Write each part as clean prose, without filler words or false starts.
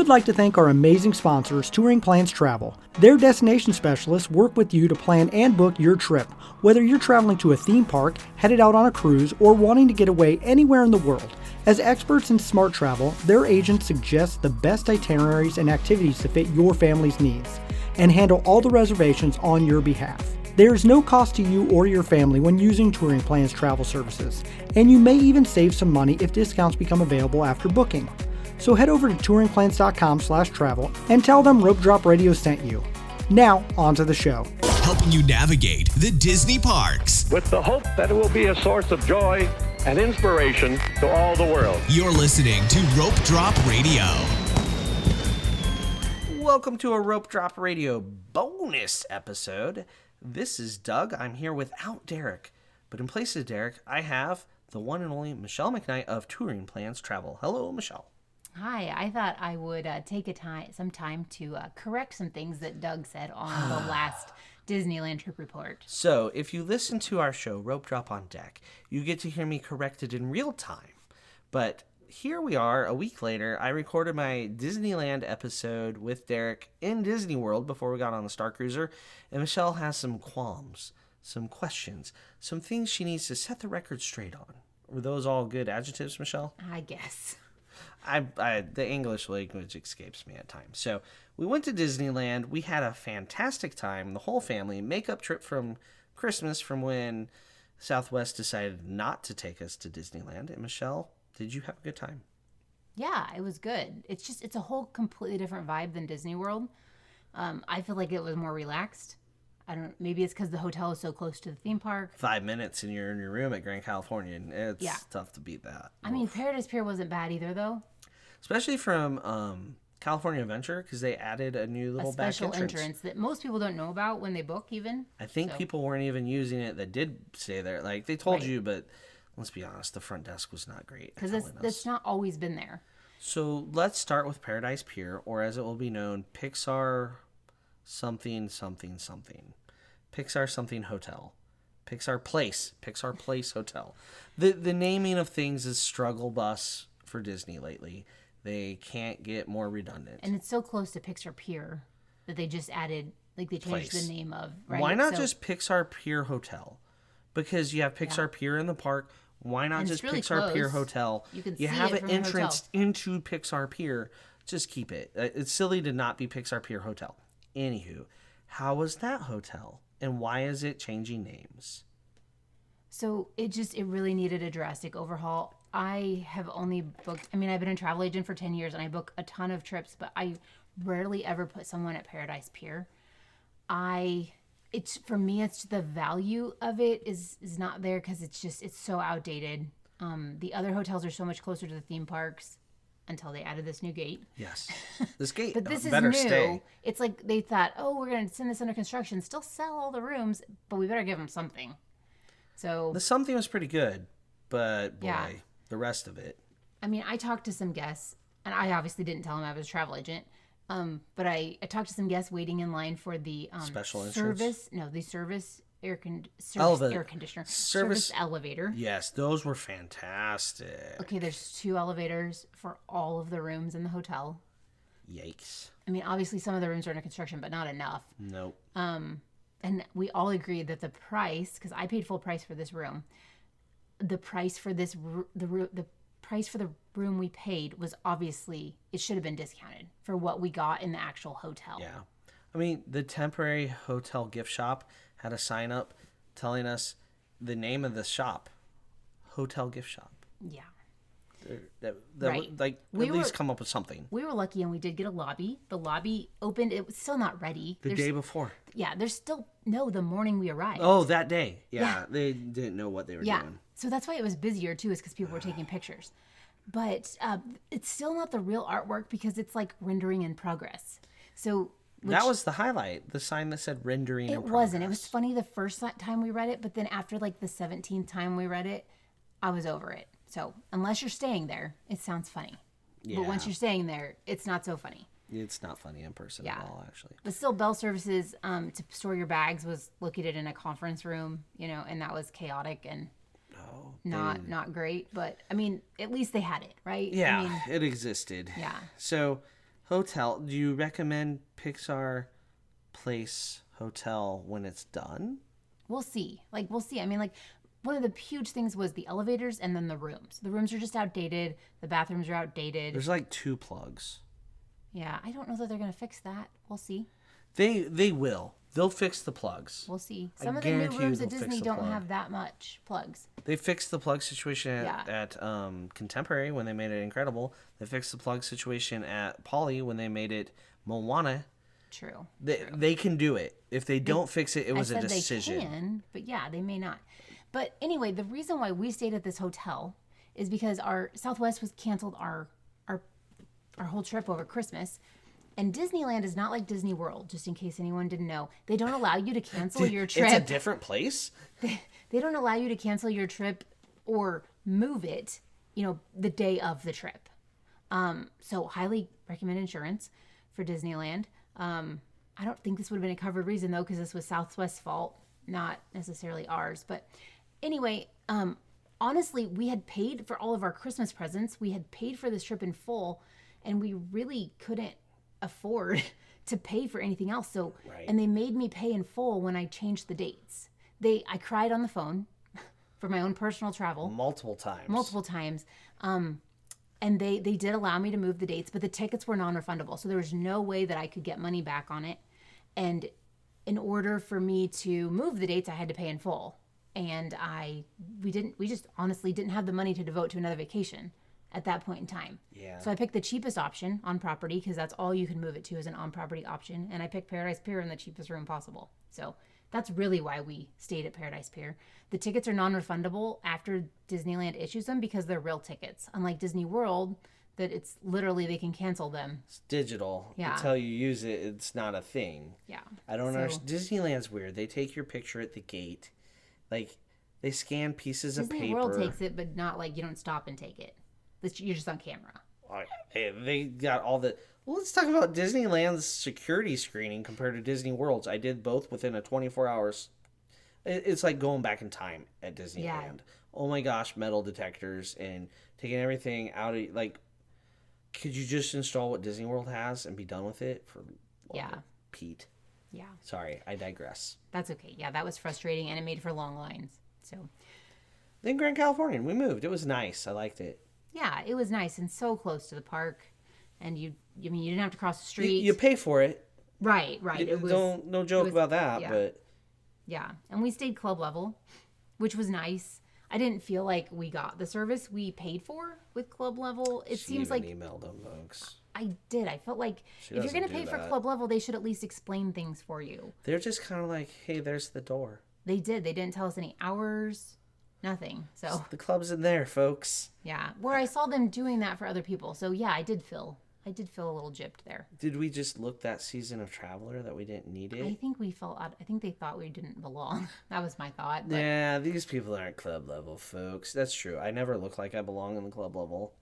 would like to thank our amazing sponsors, TouringPlans Travel. Their destination specialists work with you to plan and book your trip, whether you're traveling to a theme park, headed out on a cruise, or wanting to get away anywhere in the world. As experts in smart travel, their agents suggest the best itineraries and activities to fit your family's needs, and handle all the reservations on your behalf. There is no cost to you or your family when using TouringPlans Travel services, and you may even save some money if discounts become available after booking. So head over to touringplans.com/travel and tell them Rope Drop Radio sent you. Now, on to the show. Helping you navigate the Disney parks. With the hope that it will be a source of joy and inspiration to all the world. You're listening to Rope Drop Radio. Welcome to a Rope Drop Radio bonus episode. This is Doug. I'm here without Derek. But in place of Derek, I have the one and only Michelle McKnight of TouringPlans Travel. Hello, Michelle. Hi, I thought I would take some time to correct some things that Doug said on the last Disneyland trip report. So, if you listen to our show, Rope Drop on Deck, you get to hear me corrected in real time. But here we are, a week later. I recorded my Disneyland episode with Derek in Disney World before we got on the Star Cruiser, and Michelle has some qualms, some questions, some things she needs to set the record straight on. Were those all good adjectives, Michelle? I guess. The English language escapes me at times. So we went to Disneyland. We had a fantastic time. The whole family. Makeup trip from Christmas from when Southwest decided not to take us to Disneyland. And Michelle, did you have a good time? Yeah, it was good. It's a whole completely different vibe than Disney World. I feel like it was more relaxed. Maybe it's because the hotel is so close to the theme park. 5 minutes and you're in your room at Grand California. And it's tough to beat that. I mean, Paradise Pier wasn't bad either, though. Especially from California Adventure, because they added a new little back entrance that most people don't know about when they book even. I think people weren't even using it that did stay there. Like, they told you, but let's be honest, the front desk was not great. Because it's not always been there. So let's start with Paradise Pier, or as it will be known, Pixar something something something. Pixar something hotel. Pixar Place Hotel. The naming of things is struggle bus for Disney lately. They can't get more redundant. And it's so close to Pixar Pier that they just added, like they changed the name of, right? Why not just Pixar Pier Hotel? Because you have Pixar Pier in the park. Why not just really Pixar close. Pier Hotel? You have an entrance into Pixar Pier. Just keep it. It's silly to not be Pixar Pier Hotel. Anywho, how was that hotel? And why is it changing names? So it really needed a drastic overhaul. I have only booked, I've been a travel agent for 10 years and I book a ton of trips, but I rarely ever put someone at Paradise Pier. For me, it's the value of it is not there because it's so outdated. The other hotels are so much closer to the theme parks until they added this new gate. Yes. This gate but this is better new. Stay. It's like they thought, we're going to send this under construction, still sell all the rooms, but we better give them something. So the something was pretty good, but boy, the rest of it. I talked to some guests, and I obviously didn't tell them I was a travel agent. But I talked to some guests waiting in line for the special service. No, the service air conditioner. Service elevator. Yes, those were fantastic. Okay, there's 2 elevators for all of the rooms in the hotel. Yikes. Obviously some of the rooms are under construction, but not enough. Nope. And we all agreed that the price, because I paid full price for this room, the price for the price for the room we paid was obviously, it should have been discounted for what we got in the actual hotel. Yeah. The temporary hotel gift shop had a sign up telling us the name of the shop, Hotel Gift Shop. Yeah. Right. At least come up with something. We were lucky and we did get a lobby. The lobby opened. It was still not ready. The day before. Yeah, the morning we arrived. Oh, that day. Yeah. They didn't know what they were doing. So that's why it was busier too, is because people were taking pictures. But it's still not the real artwork because it's like rendering in progress. So that was the highlight, the sign that said rendering in progress. It wasn't. It was funny the first time we read it, but then after like the 17th time we read it, I was over it. So unless you're staying there, it sounds funny. Yeah. But once you're staying there, it's not so funny. It's not funny in person at all, actually. But still, Bell Services to store your bags was located in a conference room, and that was chaotic and not great. But, at least they had it, right? Yeah, it existed. Yeah. So Hotel. Do you recommend Pixar Place Hotel when it's done? We'll see. We'll see. I mean, one of the huge things was the elevators and then the rooms. The rooms are just outdated. The bathrooms are outdated. There's like 2 plugs. Yeah, I don't know that they're going to fix that. We'll see. They will. They'll fix the plugs. We'll see. Some of the new rooms at Disney don't plug. have that much plugs. They fixed the plug situation at Contemporary when they made it Incredible. They fixed the plug situation at Poly when they made it Moana. True. They can do it. If they don't fix it, it was a decision. They can, but yeah, they may not. But anyway, the reason why we stayed at this hotel is because our Southwest was canceled our whole trip over Christmas. And Disneyland is not like Disney World, just in case anyone didn't know. They don't allow you to cancel your trip. It's a different place? They don't allow you to cancel your trip or move it, the day of the trip. So highly recommend insurance for Disneyland. I don't think this would have been a covered reason, though, because this was Southwest's fault, not necessarily ours. But anyway, honestly, we had paid for all of our Christmas presents. We had paid for this trip in full, and we really couldn't afford to pay for anything else. So, and they made me pay in full when I changed the dates. I cried on the phone for my own personal travel. Multiple times. And they did allow me to move the dates, but the tickets were non-refundable. So there was no way that I could get money back on it. And in order for me to move the dates, I had to pay in full. And we just honestly didn't have the money to devote to another vacation at that point in time. Yeah. So I picked the cheapest option on property because that's all you can move it to is an on-property option. And I picked Paradise Pier in the cheapest room possible. So that's really why we stayed at Paradise Pier. The tickets are non-refundable after Disneyland issues them because they're real tickets. Unlike Disney World, that it's literally they can cancel them. It's digital. Yeah. Until you use it, it's not a thing. Yeah. I don't understand. Disneyland's weird. They take your picture at the gate. They scan pieces of paper. Disney World takes it, but not you don't stop and take it. You're just on camera. They got all the... Well, let's talk about Disneyland's security screening compared to Disney World's. I did both within a 24 hours. It's like going back in time at Disneyland. Yeah. Oh my gosh, metal detectors and taking everything out of... could you just install what Disney World has and be done with it for Pete? Yeah. Sorry, I digress. That's okay. Yeah, that was frustrating, and it made for long lines. So. Then Grand Californian, we moved. It was nice. I liked it. Yeah, it was nice and so close to the park, and you didn't have to cross the street. You pay for it. Right. It was, no joke about that, yeah. but yeah, and we stayed club level, which was nice. I didn't feel like we got the service we paid for with club level. It seems like emailed them, folks. I did. I felt like if you're going to pay for club level, they should at least explain things for you. They're just kind of like, hey, there's the door. They did. They didn't tell us any hours. Nothing. So the club's in there, folks. Yeah, where I saw them doing that for other people. So yeah, I did feel a little gypped there. Did we just look that season of Traveler that we didn't need it? I think we felt odd. I think they thought we didn't belong. That was my thought. But... Yeah, these people aren't club level, folks. That's true. I never look like I belong in the club level.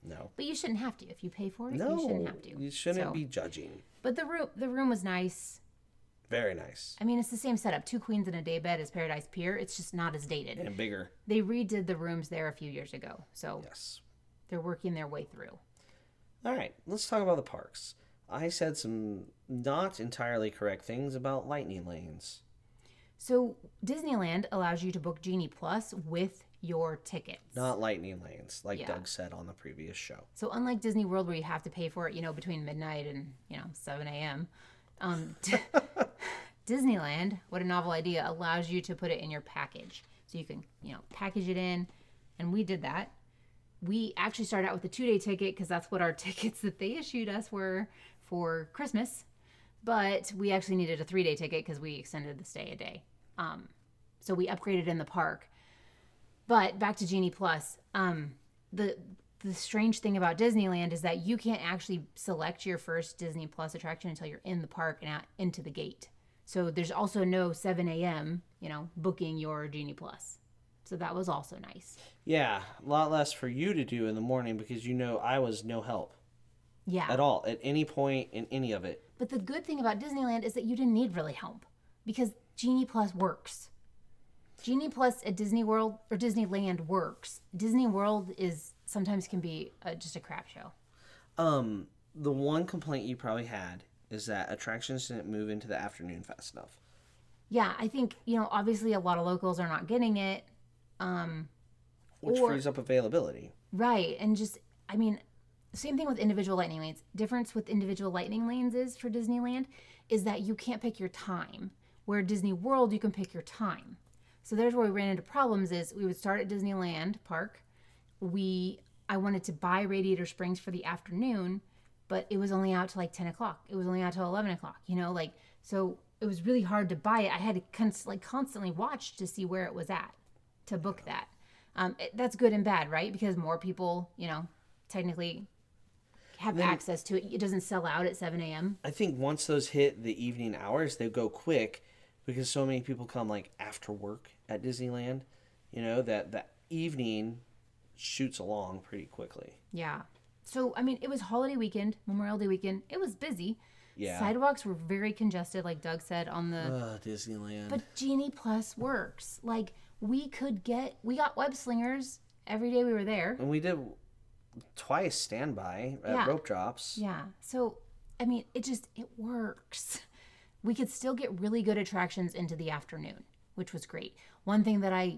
No. But you shouldn't have to. If you pay for it, no, you shouldn't have to. You shouldn't be judging. But the room was nice. Very nice. I mean, it's the same setup. 2 queens and a day bed as Paradise Pier. It's just not as dated. And bigger. They redid the rooms there a few years ago. So yes, they're working their way through. All right, let's talk about the parks. I said some not entirely correct things about lightning lanes. So Disneyland allows you to book Genie Plus with your tickets. Not lightning lanes, like Doug said on the previous show. So unlike Disney World where you have to pay for it, between midnight and, 7 a.m., Disneyland, what a novel idea, allows you to put it in your package. So you can, package it in, and we did that. We actually started out with a 2-day ticket because that's what our tickets that they issued us were for Christmas. But we actually needed a 3-day ticket because we extended the stay a day. So we upgraded in the park. But back to Genie Plus, the strange thing about Disneyland is that you can't actually select your first Disney Plus attraction until you're in the park and out into the gate. So there's also no 7 a.m., booking your Genie Plus. So that was also nice. Yeah, a lot less for you to do in the morning because I was no help. Yeah. At all, at any point in any of it. But the good thing about Disneyland is that you didn't need really help because Genie Plus works. Genie Plus at Disney World or Disneyland works. Disney World sometimes can be just a crap show. the one complaint you probably had is that attractions didn't move into the afternoon fast enough. Yeah, I think, obviously a lot of locals are not getting it. Which frees up availability. Right. And just, same thing with individual lightning lanes. Difference with individual lightning lanes is for Disneyland is that you can't pick your time. Where Disney World, you can pick your time. So there's where we ran into problems is we would start at Disneyland Park. I wanted to buy Radiator Springs for the afternoon, but it was only out till like 10 o'clock. It was only out till 11 o'clock, so it was really hard to buy it. I had to constantly watch to see where it was at to book that. That's good and bad, right? Because more people, technically have access to it. It doesn't sell out at 7 a.m. I think once those hit the evening hours, they go quick because so many people come like after work at Disneyland, that evening shoots along pretty quickly. Yeah. So, it was holiday weekend, Memorial Day weekend. It was busy. Yeah. Sidewalks were very congested, like Doug said, on the... Disneyland. But Genie Plus works. Like, we got web slingers every day we were there. And we did twice standby at rope drops. Yeah. So, it works. We could still get really good attractions into the afternoon, which was great. One thing that I,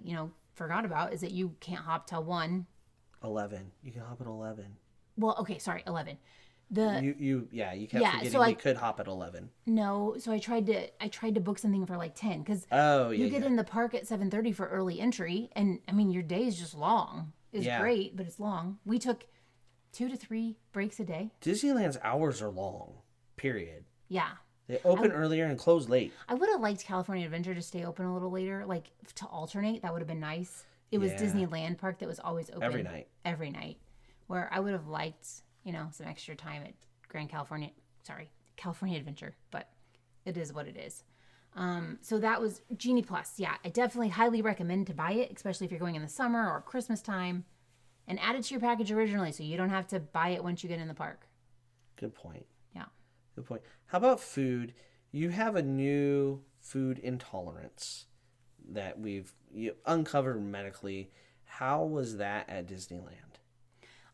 forgot about is that you can't hop till 1. 11. You can hop at 11. Well, okay, sorry, 11. You kept forgetting we could hop at 11. No, so I tried to book something for like 10 because you get in the park at 7:30 for early entry, and your day is just long. It's great, but it's long. We took 2 to 3 breaks a day. Disneyland's hours are long. Period. Yeah. They open earlier and close late. I would have liked California Adventure to stay open a little later, like to alternate. That would have been nice. It was Disneyland Park that was always open every night. Where I would have liked, some extra time at California Adventure, but it is what it is. So that was Genie Plus. Yeah, I definitely highly recommend to buy it, especially if you're going in the summer or Christmas time, and add it to your package originally so you don't have to buy it once you get in the park. Good point. Yeah. Good point. How about food? You have a new food intolerance that you uncovered medically. How was that at Disneyland?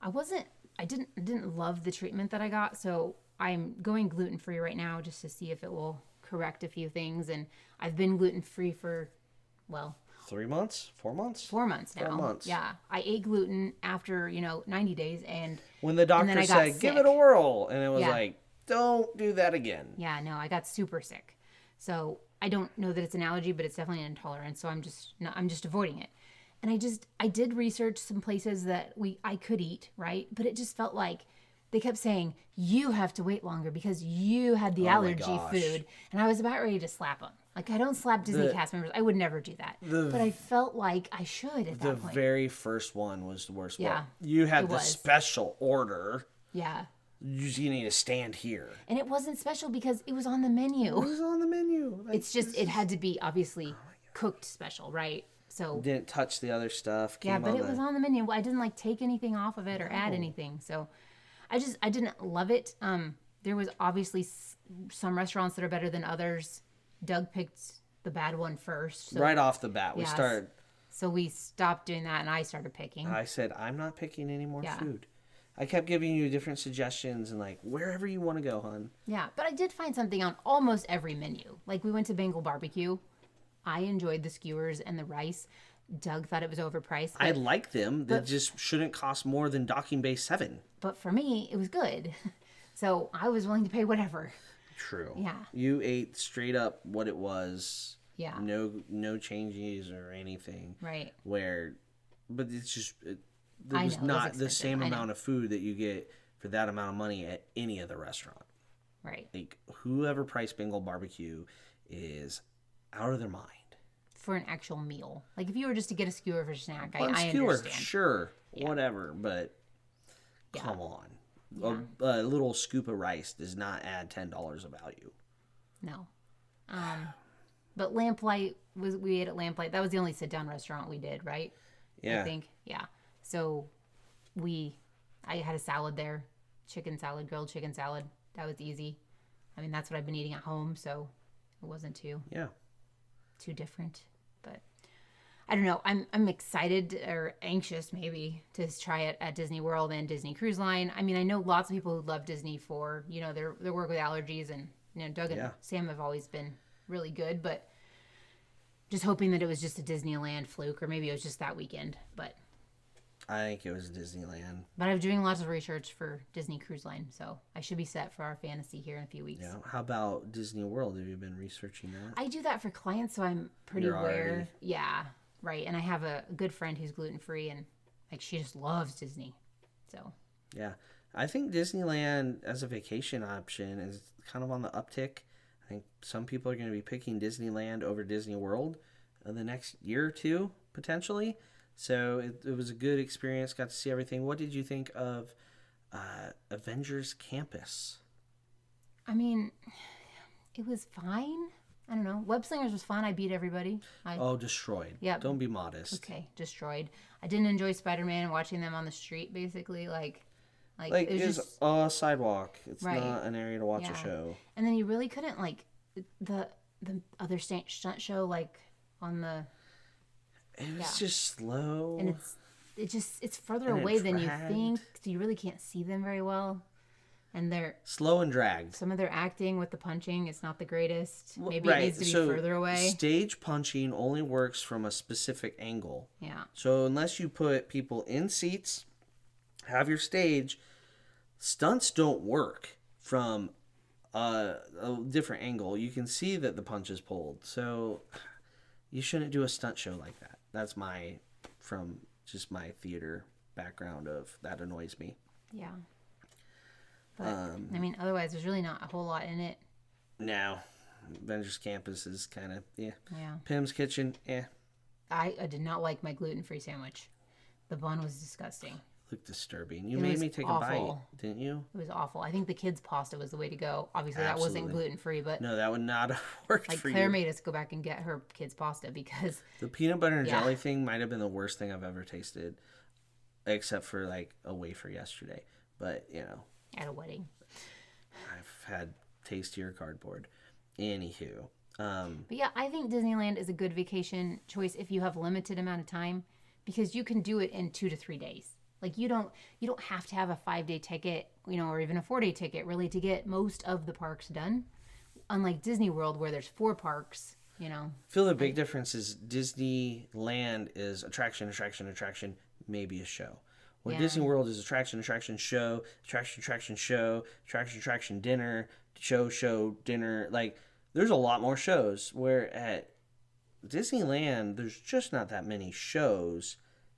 I didn't love the treatment that I got, so I'm going gluten-free right now just to see if it will correct a few things, and I've been gluten-free for 3 months? 4 months? 4 months now. 4 months. Yeah. I ate gluten after, 90 days, and when the doctor said, give it a whirl, and it was like, don't do that again. Yeah, no, I got super sick. So I don't know that it's an allergy, but it's definitely an intolerance, so I'm just avoiding it. And I did research some places that I could eat, right? But it just felt like they kept saying, you have to wait longer because you had the allergy food. And I was about ready to slap them. Like, I don't slap Disney cast members. I would never do that. But I felt like I should at that point. The very first one was the worst one. Yeah, you had the special order. Yeah. You need to stand here. And it wasn't special because it was on the menu. It was on the menu. It's just, it had to be obviously cooked special, right? So didn't touch the other stuff. But it was on the menu. I didn't take anything off of it or add anything. So I didn't love it. There was obviously some restaurants that are better than others. Doug picked the bad one first. So, right off the bat, we started. So we stopped doing that, and I started picking. I said, I'm not picking any more food. I kept giving you different suggestions and wherever you want to go, hon. Yeah, but I did find something on almost every menu. Like we went to Bengal Barbecue. I enjoyed the skewers and the rice. Doug thought it was overpriced. I like them. They just shouldn't cost more than Docking Bay 7. But for me, it was good. So I was willing to pay whatever. True. Yeah. You ate straight up what it was. Yeah. No changes or anything. Right. But it's just, there was not the same amount of food that you get for that amount of money at any other restaurant. Right. Like, whoever priced Bengal Barbecue is out of their mind. For an actual meal. Like, if you were just to get a skewer for a snack, I skewer, understand. Sure, whatever, but come on. Yeah. A little scoop of rice does not add $10 of value. No. But Lamplight, we ate at Lamplight. That was the only sit-down restaurant we did, right? Yeah. I think, yeah. So, I had a salad there. Grilled chicken salad. That was easy. I mean, that's what I've been eating at home, so it wasn't too different. But I don't know. I'm excited or anxious maybe to try it at Disney World and Disney Cruise Line. I mean, I know lots of people who love Disney for, their work with allergies, and Doug and Sam have always been really good, but just hoping that it was just a Disneyland fluke, or maybe it was just that weekend. But I think it was Disneyland. But I'm doing lots of research for Disney Cruise Line, so I should be set for our fantasy here in a few weeks. Yeah. How about Disney World? Have you been researching that? I do that for clients, so I'm pretty aware. Yeah, right. And I have a good friend who's gluten-free, and she just loves Disney. So yeah, I think Disneyland as a vacation option is kind of on the uptick. I think some people are going to be picking Disneyland over Disney World in the next year or two, potentially. So it was a good experience. Got to see everything. What did you think of Avengers Campus? I mean, it was fine. I don't know. Web Slingers was fun. I beat everybody. Destroyed. Yeah. Don't be modest. Okay, destroyed. I didn't enjoy Spider-Man and watching them on the street, basically. Like it was just a sidewalk. It's right. not an area to watch a show. And then you really couldn't, the other stunt show, on the... It was just slow. And it's further away than you think, so you really can't see them very well. And they're slow and dragged. Some of their acting with the punching, it's not the greatest. Maybe it needs to be further away. Stage punching only works from a specific angle. Yeah. So unless you put people in seats, have your stage, stunts don't work from a different angle. You can see that the punch is pulled. So you shouldn't do a stunt show like that. That's from just my theater background of that annoys me. Yeah. But, otherwise, there's really not a whole lot in it. No. Avengers Campus is kind of, Yeah. Pim's Kitchen, I did not like my gluten-free sandwich. The bun was disgusting. Looked disturbing. You made me take a bite, didn't you? It was awful. I think the kids' pasta was the way to go. Obviously, that wasn't gluten-free, but... No, that would not have worked for you. Claire made us go back and get her kids' pasta because... The peanut butter and jelly thing might have been the worst thing I've ever tasted, except for, a wafer yesterday. But, At a wedding. I've had tastier cardboard. Anywho. But yeah, I think Disneyland is a good vacation choice if you have limited amount of time, because you can do it in 2 to 3 days. You don't have to have a 5-day ticket, or even a 4-day ticket really to get most of the parks done. Unlike Disney World, where there's 4 parks, I feel the big difference is Disneyland is attraction, maybe a show. Where Disney World is attraction, show, attraction, show, attraction, dinner, show, dinner. There's a lot more shows. Where at Disneyland, there's just not that many shows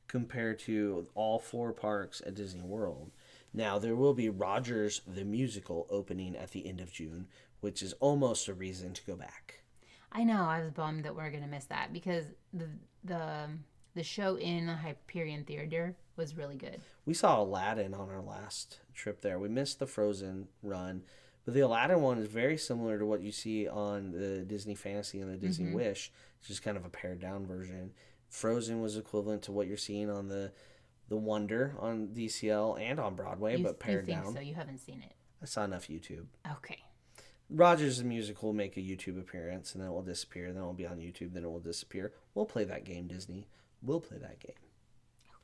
compared to all 4 parks at Disney World. Now, there will be Rogers the Musical opening at the end of June, which is almost a reason to go back. I know. I was bummed that we're going to miss that, because the show in the Hyperion Theater was really good. We saw Aladdin on our last trip there. We missed the Frozen run, but the Aladdin one is very similar to what you see on the Disney Fantasy and the Disney Wish. It's just kind of a pared down version. Frozen was equivalent to what you're seeing on the Wonder on DCL and on Broadway, but pared down. So you haven't seen it? I saw enough YouTube. Okay. Rogers the Musical will make a YouTube appearance, and then it will disappear. Then it will be on YouTube. Then it will disappear. We'll play that game, Disney. We'll play that game.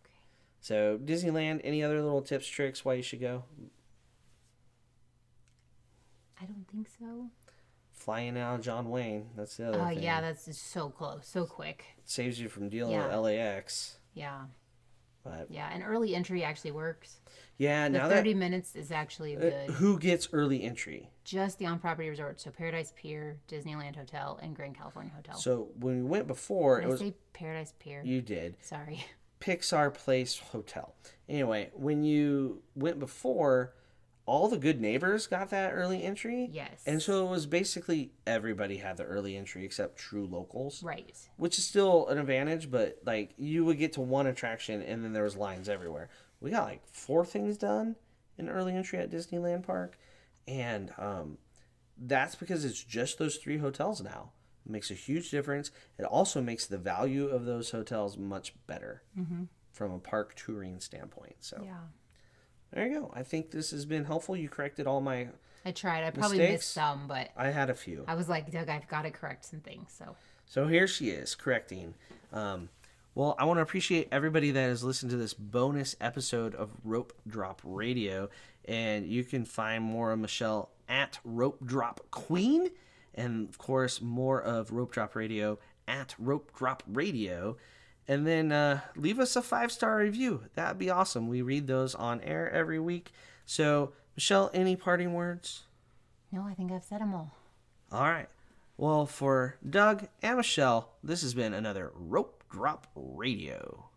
Okay. So Disneyland. Any other little tips, tricks why you should go? I don't think so. Flying out of John Wayne. That's the other thing. Oh, yeah, that's just so close, so quick. It saves you from dealing with LAX. Yeah. But yeah, and early entry actually works. Yeah, the now 30 minutes is actually good. Who gets early entry? Just the on-property resorts, so Paradise Pier, Disneyland Hotel, and Grand California Hotel. So when we went before, Did I say Paradise Pier? You did. Sorry. Pixar Place Hotel. Anyway, when you went before, all the good neighbors got that early entry. Yes. And so it was basically everybody had the early entry except true locals. Right. Which is still an advantage, but you would get to one attraction and then there was lines everywhere. We got 4 things done in early entry at Disneyland Park. And that's because it's just those 3 hotels now. It makes a huge difference. It also makes the value of those hotels much better from a park touring standpoint. So yeah. There you go. I think this has been helpful. You corrected all my I tried. I probably mistakes. missed some, but I had a few. I was like, Doug, I've got to correct some things. So here she is correcting. Well, I want to appreciate everybody that has listened to this bonus episode of Rope Drop Radio. And you can find more of Michelle at Rope Drop Queen. And, of course, more of Rope Drop Radio at Rope Drop Radio. And then leave us a 5-star review. That would be awesome. We read those on air every week. So, Michelle, any parting words? No, I think I've said them all. All right. Well, for Doug and Michelle, this has been another Rope Drop Radio.